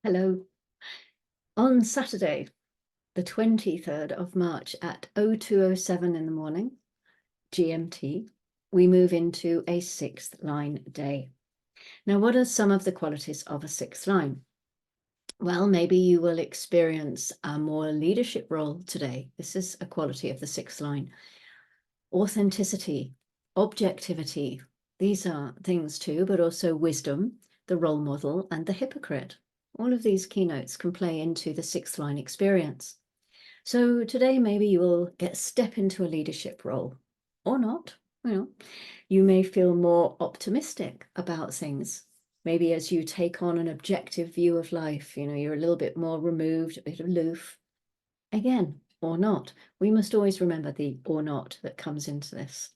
Hello. On Saturday, the 23rd of March at 02:07 in the morning, GMT, we move into a sixth line day. Now, what are some of the qualities of a sixth line? Well, maybe you will experience a more leadership role today. This is a quality of the sixth line. Authenticity, objectivity, these are things too, but also wisdom, the role model, and the hypocrite. All of these keynotes can play into the sixth line experience. So today, maybe you will step into a leadership role or not. You may feel more optimistic about things. Maybe as you take on an objective view of life, you're a little bit more removed, a bit aloof. Again, or not. We must always remember the or not that comes into this.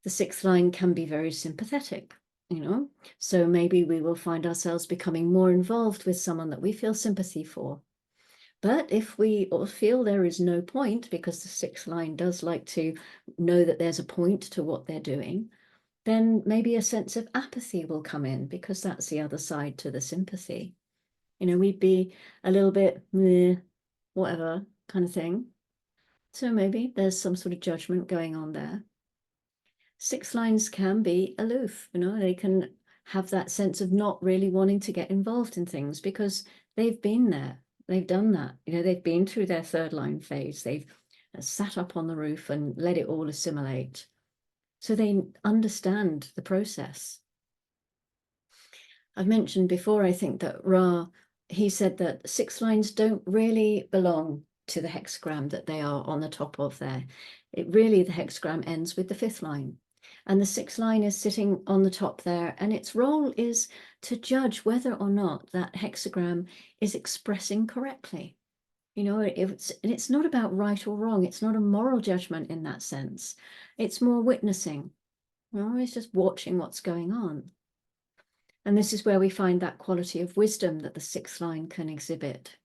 The sixth line can be very sympathetic, so maybe we will find ourselves becoming more involved with someone that we feel sympathy for. But if we feel there is no point, because the sixth line does like to know that there's a point to what they're doing, then maybe a sense of apathy will come in, because that's the other side to the sympathy. We'd be a little bit, meh, whatever kind of thing. So maybe there's some sort of judgment going on there. Sixth lines can be aloof, they can have that sense of not really wanting to get involved in things because they've been there. They've done that. They've been through their third line phase. They've sat up on the roof and let it all assimilate. So they understand the process. I've mentioned before, I think, that Ra, he said that sixth lines don't really belong to the hexagram that they are on the top of there. The hexagram ends with the fifth line. And the sixth line is sitting on the top there, and its role is to judge whether or not that hexagram is expressing correctly. It's not about right or wrong. It's not a moral judgment in that sense. It's more witnessing. It's just watching what's going on. And this is where we find that quality of wisdom that the sixth line can exhibit.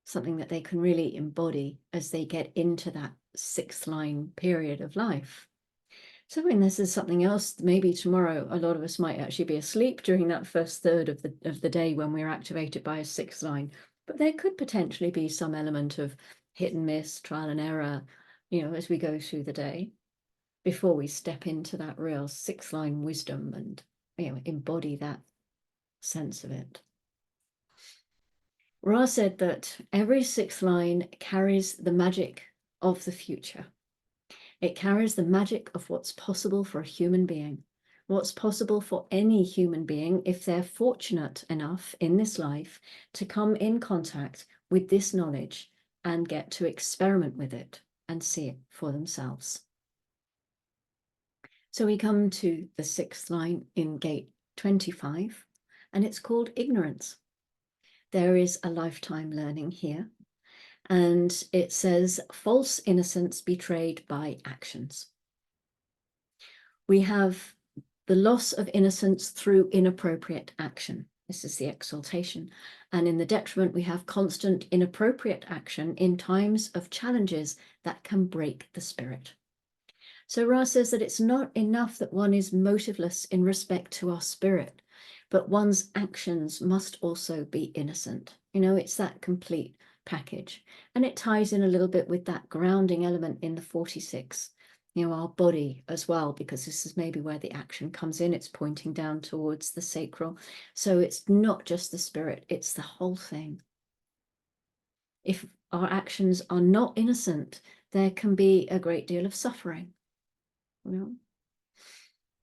Something that they can really embody as they get into that sixth line period of life. So this is something else. Maybe tomorrow a lot of us might actually be asleep during that first third of the day when we're activated by a sixth line. But there could potentially be some element of hit and miss, trial and error, as we go through the day, before we step into that real sixth line wisdom and embody that sense of it. Ra said that every sixth line carries the magic of the future. It carries the magic of what's possible for a human being, what's possible for any human being if they're fortunate enough in this life to come in contact with this knowledge and get to experiment with it and see it for themselves. So we come to the sixth line in gate 25, and it's called ignorance. There is a lifetime learning here. And it says, false innocence betrayed by actions. We have the loss of innocence through inappropriate action. This is the exaltation. And in the detriment, we have constant inappropriate action in times of challenges that can break the spirit. So Ra says that it's not enough that one is motiveless in respect to our spirit, but one's actions must also be innocent. It's that complete package. And it ties in a little bit with that grounding element in the 46, our body as well, because this is maybe where the action comes in. It's pointing down towards the sacral. So it's not just the spirit, it's the whole thing. If our actions are not innocent, there can be a great deal of suffering.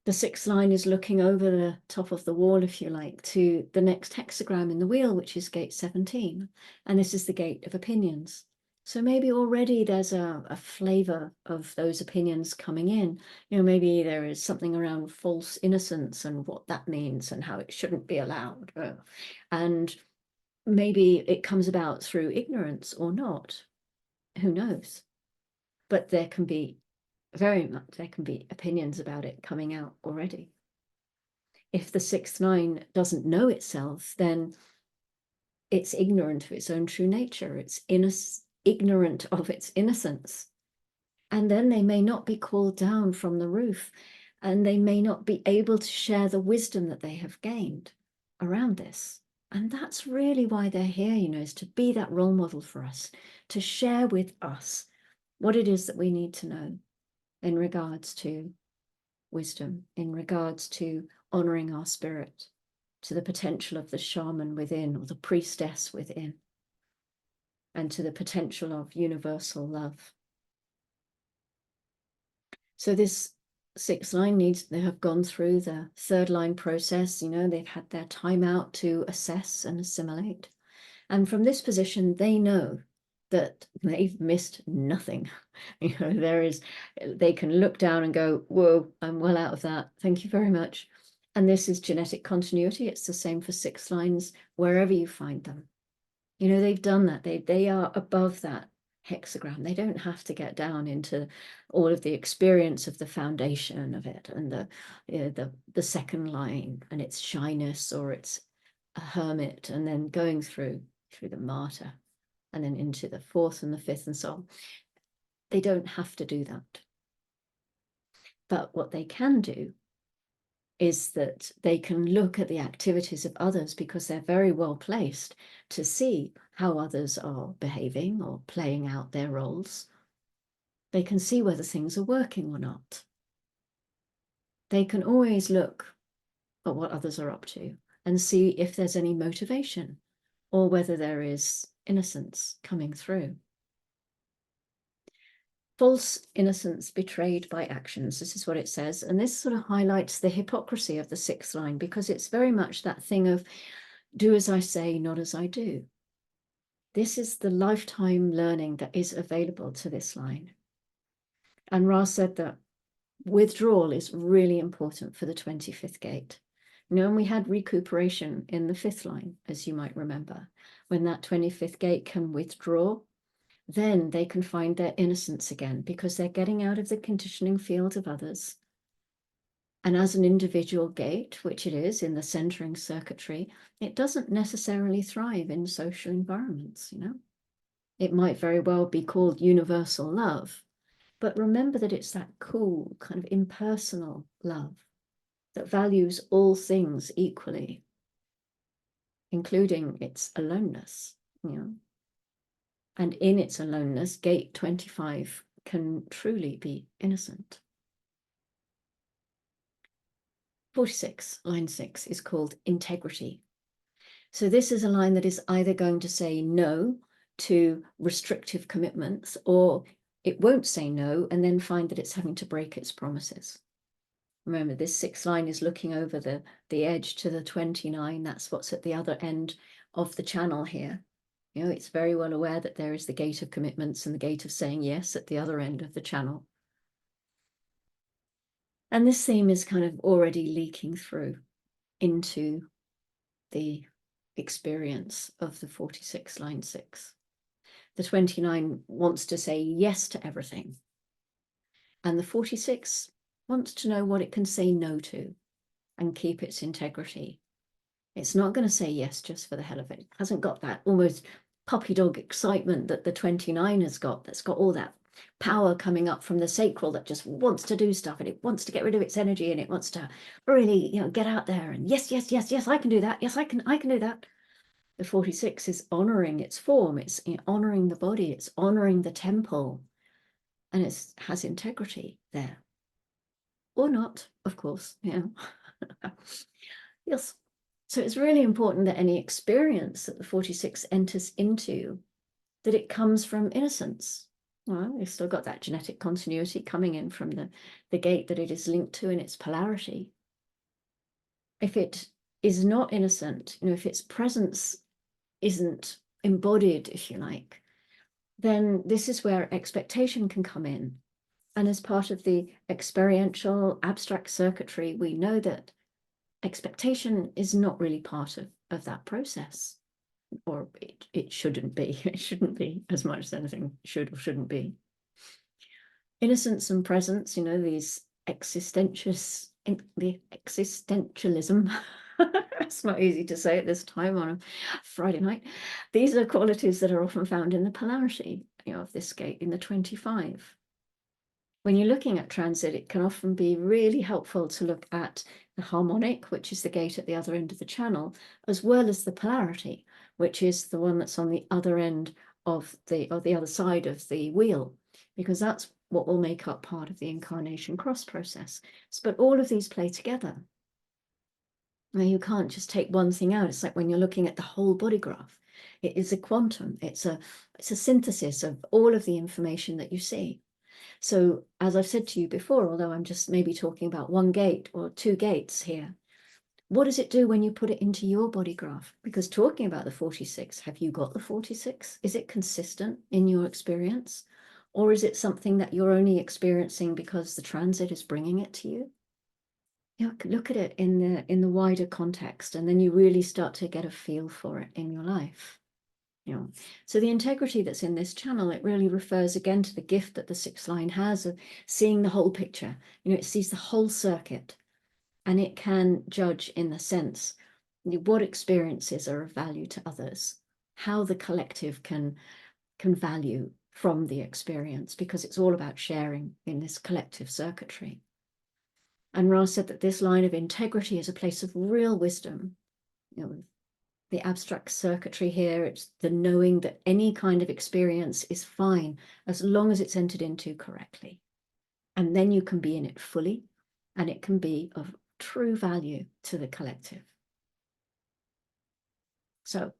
The sixth line is looking over the top of the wall, if you like, to the next hexagram in the wheel, which is gate 17. And this is the gate of opinions. So maybe already there's a flavor of those opinions coming in. Maybe there is something around false innocence and what that means and how it shouldn't be allowed. And maybe it comes about through ignorance or not. Who knows? But there can be opinions about it coming out already. If the sixth line doesn't know itself, then it's ignorant of its own true nature. It's ignorant of its innocence. And then they may not be called down from the roof, and they may not be able to share the wisdom that they have gained around this. And that's really why they're here, you know, is to be that role model for us, to share with us what it is that we need to know in regards to wisdom, in regards to honoring our spirit, to the potential of the shaman within or the priestess within, and to the potential of universal love. So this sixth line needs, they have gone through the third line process, you know, they've had their time out to assess and assimilate. And from this position, they know that they've missed nothing. You know, they can look down and go, whoa, I'm well out of that. Thank you very much. And this is genetic continuity. It's the same for six lines, wherever you find them. You know, they've done that. They are above that hexagram. They don't have to get down into all of the experience of the foundation of it and the second line and its shyness or its a hermit, and then going through the martyr and then into the fourth and the fifth and so on. They don't have to do that. But what they can do is that they can look at the activities of others because they're very well placed to see how others are behaving or playing out their roles. They can see whether things are working or not. They can always look at what others are up to and see if there's any motivation or whether there is innocence coming through. False innocence betrayed by actions. This is what it says. And this sort of highlights the hypocrisy of the sixth line because it's very much that thing of do as I say, not as I do. This is the lifetime learning that is available to this line. And Ra said that withdrawal is really important for the 25th gate. You know, and we had recuperation in the fifth line, as you might remember. When that 25th gate can withdraw, then they can find their innocence again because they're getting out of the conditioning field of others. And as an individual gate, which it is in the centering circuitry, it doesn't necessarily thrive in social environments, you know. It might very well be called universal love, but remember that it's that cool, kind of impersonal love that values all things equally, including its aloneness, you know. And in its aloneness, gate 25 can truly be innocent. 46, line 6, is called integrity. So this is a line that is either going to say no to restrictive commitments, or it won't say no and then find that it's having to break its promises. Remember, this sixth line is looking over the edge to the 29. That's what's at the other end of the channel here. You know, it's very well aware that there is the gate of commitments and the gate of saying yes at the other end of the channel. And this theme is kind of already leaking through into the experience of the 46, line 6. The 29 wants to say yes to everything. And the 46 wants to know what it can say no to and keep its integrity. It's not going to say yes just for the hell of it. It hasn't got that almost puppy dog excitement that the 29 has got, that's got all that power coming up from the sacral that just wants to do stuff and it wants to get rid of its energy and it wants to really, you know, get out there and yes, yes, yes, yes, I can do that. Yes, I can do that. The 46 is honoring its form. It's honoring the body. It's honoring the temple, and it has integrity there. Or not, of course, you know. Yes. So it's really important that any experience that the 46 enters into, that it comes from innocence. Well, we've still got that genetic continuity coming in from the gate that it is linked to in its polarity. If it is not innocent, you know, if its presence isn't embodied, if you like, then this is where expectation can come in. And as part of the experiential abstract circuitry, we know that expectation is not really part of that process, or it shouldn't be. It shouldn't be as much as anything should or shouldn't be. Innocence and presence, you know, these the existentialism. It's not easy to say at this time on a Friday night. These are qualities that are often found in the polarity, you know, of this gate in the 25. When you're looking at transit, it can often be really helpful to look at the harmonic, which is the gate at the other end of the channel, as well as the polarity, which is the one that's on the other end of the other side of the wheel, because that's what will make up part of the incarnation cross process. But all of these play together. Now, you can't just take one thing out. It's like when you're looking at the whole body graph. It is a quantum. It's a synthesis of all of the information that you see. So as I've said to you before, although I'm just maybe talking about one gate or two gates here, what does it do when you put it into your body graph? Because talking about the 46, have you got the 46? Is it consistent in your experience? Or is it something that you're only experiencing because the transit is bringing it to you? You know, look at it in the wider context, and then you really start to get a feel for it in your life. You know, so the integrity that's in this channel, it really refers again to the gift that the sixth line has of seeing the whole picture. You know, it sees the whole circuit, and it can judge in the sense what experiences are of value to others, how the collective can value from the experience, because it's all about sharing in this collective circuitry. And Ra said that this line of integrity is a place of real wisdom. You know, the abstract circuitry here, it's the knowing that any kind of experience is fine as long as it's entered into correctly. And then you can be in it fully, and it can be of true value to the collective. So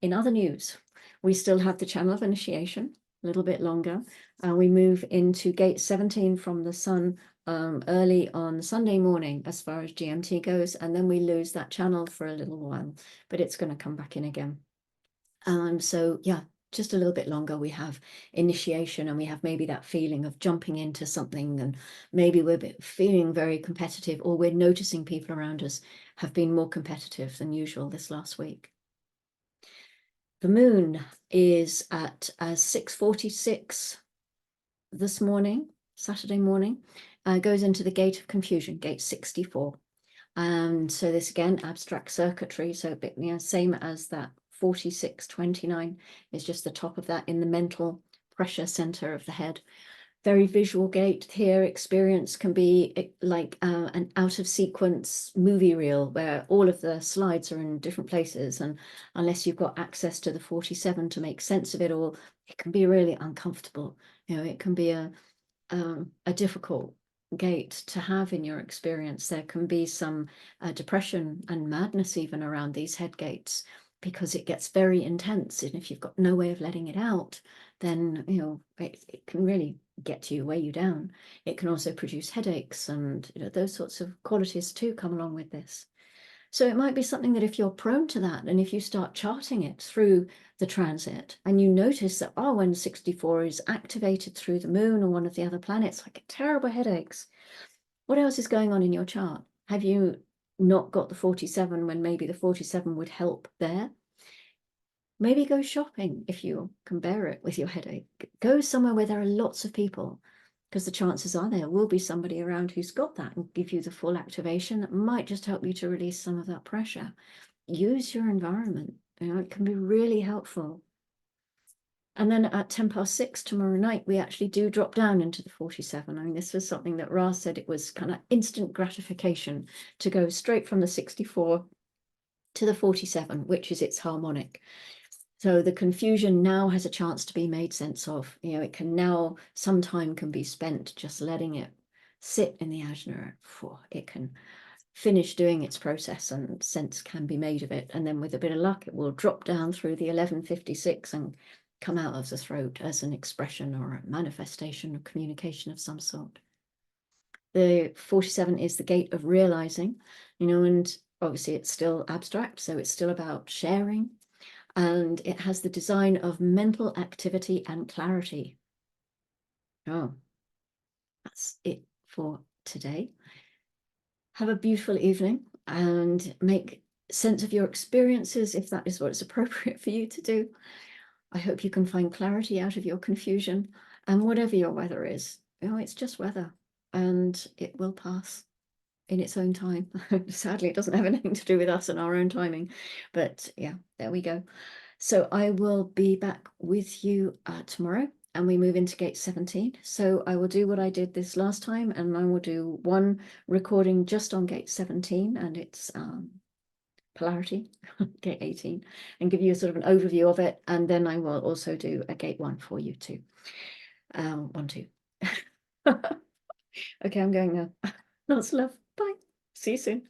in other news, we still have the channel of initiation, a little bit longer. We move into gate 17 from the sun early on Sunday morning as far as GMT goes, and then we lose that channel for a little while, but it's going to come back in again. So yeah, just a little bit longer we have initiation, and we have maybe that feeling of jumping into something, and maybe we're feeling very competitive, or we're noticing people around us have been more competitive than usual this last week. The moon is at 6:46 this morning, Saturday morning, goes into the gate of confusion, gate 64. And so this again, abstract circuitry, so a bit, you know, same as that 4629 is just the top of that in the mental pressure center of the head. Very visual gate here. Experience can be like an out of sequence movie reel where all of the slides are in different places, and unless you've got access to the 47 to make sense of it all, it can be really uncomfortable. You know, it can be a difficult gate to have in your experience. There can be some depression and madness even around these head gates, because it gets very intense, and if you've got no way of letting it out, then you know it can really get you, weigh you down. It can also produce headaches, and you know those sorts of qualities too come along with this. So it might be something that if you're prone to that, and if you start charting it through the transit, and you notice that, oh, when 64 is activated through the moon or one of the other planets, I get terrible headaches. What else is going on in your chart? Have you not got the 47 when maybe the 47 would help there? Maybe go shopping if you can bear it with your headache. Go somewhere where there are lots of people, because the chances are there will be somebody around who's got that and give you the full activation that might just help you to release some of that pressure. Use your environment. You know, it can be really helpful. And then at 6:10 tomorrow night, we actually do drop down into the 47. I mean, this was something that Ra said it was kind of instant gratification to go straight from the 64 to the 47, which is its harmonic. So the confusion now has a chance to be made sense of. You know, it can now, some time can be spent just letting it sit in the ajna. It can finish doing its process, and sense can be made of it. And then with a bit of luck, it will drop down through the 1156 and come out of the throat as an expression or a manifestation or communication of some sort. The 47 is the gate of realizing, you know, and obviously it's still abstract, so it's still about sharing. And it has the design of mental activity and clarity. Oh, that's it for today. Have a beautiful evening, and make sense of your experiences if that is what is appropriate for you to do. I hope you can find clarity out of your confusion, and whatever your weather is, you know, it's just weather, and it will pass in its own time. Sadly, it doesn't have anything to do with us and our own timing, but yeah, there we go. So I will be back with you tomorrow and we move into gate 17. So I will do what I did this last time, and I will do one recording just on gate 17 and its polarity, gate 18, and give you a sort of an overview of it. And then I will also do a gate 1 for you too. 1, 2. Okay, I'm going now. Lots of love. Bye. See you soon.